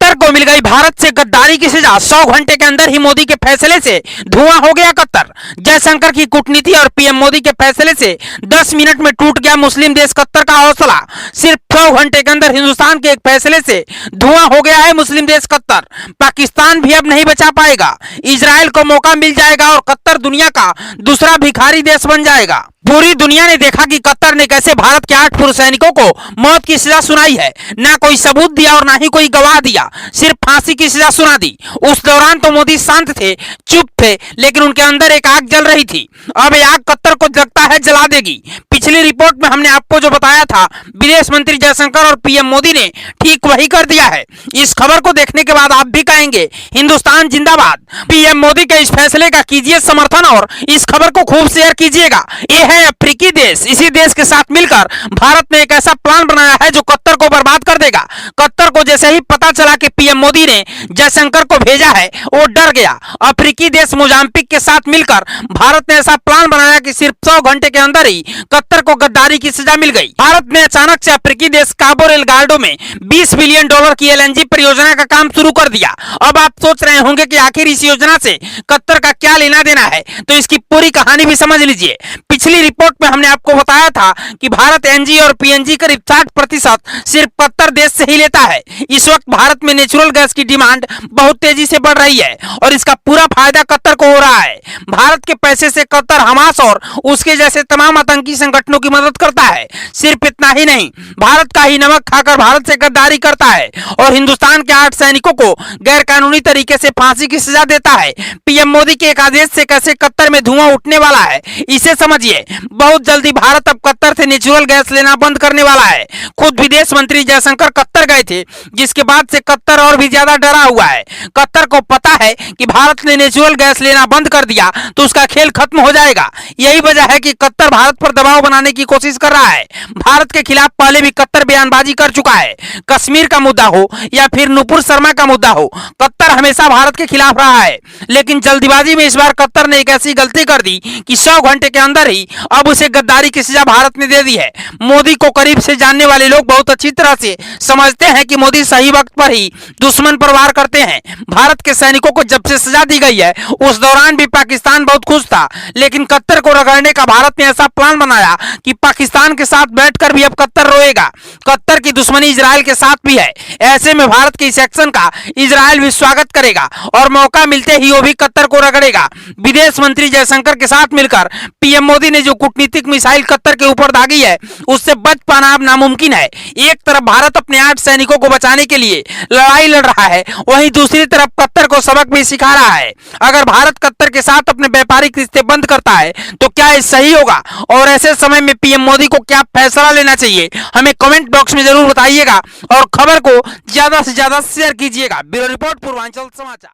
Qatar को मिल गई भारत से गद्दारी की सजा। 100 घंटे के अंदर ही मोदी के फैसले से धुआं हो गया कतर। जयशंकर की कूटनीति और पीएम मोदी के फैसले से 10 मिनट में टूट गया मुस्लिम देश कतर का हौसला। सिर्फ 100 घंटे के अंदर हिंदुस्तान के एक फैसले से धुआं हो गया है मुस्लिम देश कतर। पाकिस्तान भी अब नहीं बचा पाएगा। इजराइल को मौका मिल जाएगा और कतर दुनिया का दूसरा भिखारी देश बन जाएगा। पूरी दुनिया ने देखा कि कतर ने कैसे भारत के 8 पूर्व सैनिकों को मौत की सजा सुनाई है। ना कोई सबूत दिया और ना ही कोई गवाह दिया, सिर्फ फांसी की सजा सुना दी। उस दौरान तो मोदी शांत थे, चुप थे, लेकिन उनके अंदर एक आग जल रही थी। अब ये आग कतर को लगता है जला देगी। पिछली रिपोर्ट में हमने आपको जो बताया था, विदेश मंत्री जयशंकर और पीएम मोदी ने ठीक वही कर दिया है। इस खबर को देखने के बाद आप भी कहेंगे हिंदुस्तान जिंदाबाद। पीएम मोदी के इस फैसले का कीजिए समर्थन और इस खबर को खूब शेयर कीजिएगा। ये है अफ्रीकी देश। इसी देश के साथ मिलकर भारत ने एक ऐसा प्लान बनाया है जो कतर को बर्बाद कर देगा। कतर को जैसे ही पता चला कि पीएम मोदी ने जयशंकर को भेजा है, वो डर गया। अफ्रीकी देश मोजाम्बिक के साथ मिलकर भारत ने ऐसा प्लान बनाया कि सिर्फ 100 घंटे के अंदर ही कतर को गद्दारी की सजा मिल गई। भारत ने अचानक से अफ्रीकी देश काबो रेलगार्डो में $20 बिलियन की एलएनजी परियोजना का काम शुरू कर दिया। अब आप सोच रहे होंगे कि आखिर इस योजना से कतर का क्या लेना देना है, तो इसकी पूरी कहानी भी समझ लीजिए। पिछली रिपोर्ट में हमने आपको बताया था कि भारत एनजी और पीएनजी करीब 60% सिर्फ कतर देश से ही लेता है। इस वक्त भारत में नेचुरल गैस की डिमांड बहुत तेजी से बढ़ रही है और इसका पूरा फायदा कतर को हो रहा है। भारत के पैसे से कतर हमास और उसके जैसे तमाम आतंकी संगठनों की मदद करता है। सिर्फ इतना ही नहीं, भारत का ही नमक खाकर भारत से गद्दारी करता है और हिंदुस्तान के 8 सैनिकों को गैर कानूनी तरीके से फांसी की सजा देता है। पीएम मोदी के एक आदेश से कैसे कतर में धुआं उठने वाला है, इसे समझिए। बहुत जल्दी भारत अब कतर से नेचुरल गैस लेना बंद करने वाला है। खुद विदेश मंत्री जयशंकर कतर गए थे, जिसके बाद से कतर और भी ज्यादा डरा हुआ है। कतर को पता है कि भारत ने नेचुरल गैस लेना बंद कर दिया तो उसका खेल खत्म हो जाएगा। यही वजह है कि कतर भारत पर दबाव बनाने की कोशिश कर रहा है। भारत के खिलाफ पहले भी कतर बयानबाजी कर चुका है। कश्मीर का मुद्दा हो या फिर नुपुर शर्मा का मुद्दा हो, कतर हमेशा भारत के खिलाफ रहा है। लेकिन जल्दीबाजी में इस बार कतर ने एक ऐसी गलती कर दी कि 100 घंटे के अंदर ही अब उसे गद्दारी की सजा भारत ने दे दी है। मोदी को करीब से जानने वाले लोग बहुत अच्छी तरह से समझते हैं कि मोदी सही वक्त पर ही दुश्मन पर वार करते हैं। भारत के सैनिकों को जब से सजा दी गई है, उस दौरान भी पाकिस्तान बहुत खुश था, लेकिन कतर को रगड़ने का भारत ने ऐसा प्लान बनाया कि पाकिस्तान के साथ बैठकर भी अब कतर रोएगा। कतर की दुश्मनी इजराइल के साथ भी है। ऐसे में भारत के इस एक्शन का इजराइल भी स्वागत करेगा और मौका मिलते ही वो भी कतर को रगड़ेगा। विदेश मंत्री जयशंकर के साथ मिलकर पीएम मोदी ने जो कूटनीतिक मिसाइल कतर के ऊपर दागी है, उससे बच पाना अब नामुमकिन है। एक तरफ भारत अपने 8 सैनिकों को बचाने के लिए लड़ाई लड़ रहा है, वहीं दूसरी तरफ कतर को सबक भी सिखा रहा है। अगर भारत कतर के साथ अपने व्यापारिक रिश्ते बंद करता है तो क्या ये सही होगा, और ऐसे समय में पीएम मोदी को क्या फैसला लेना चाहिए, हमें कमेंट बॉक्स में जरूर बताइएगा और खबर को ज्यादा से ज्यादा शेयर कीजिएगा। ब्यूरो रिपोर्ट, पूर्वांचल समाचार।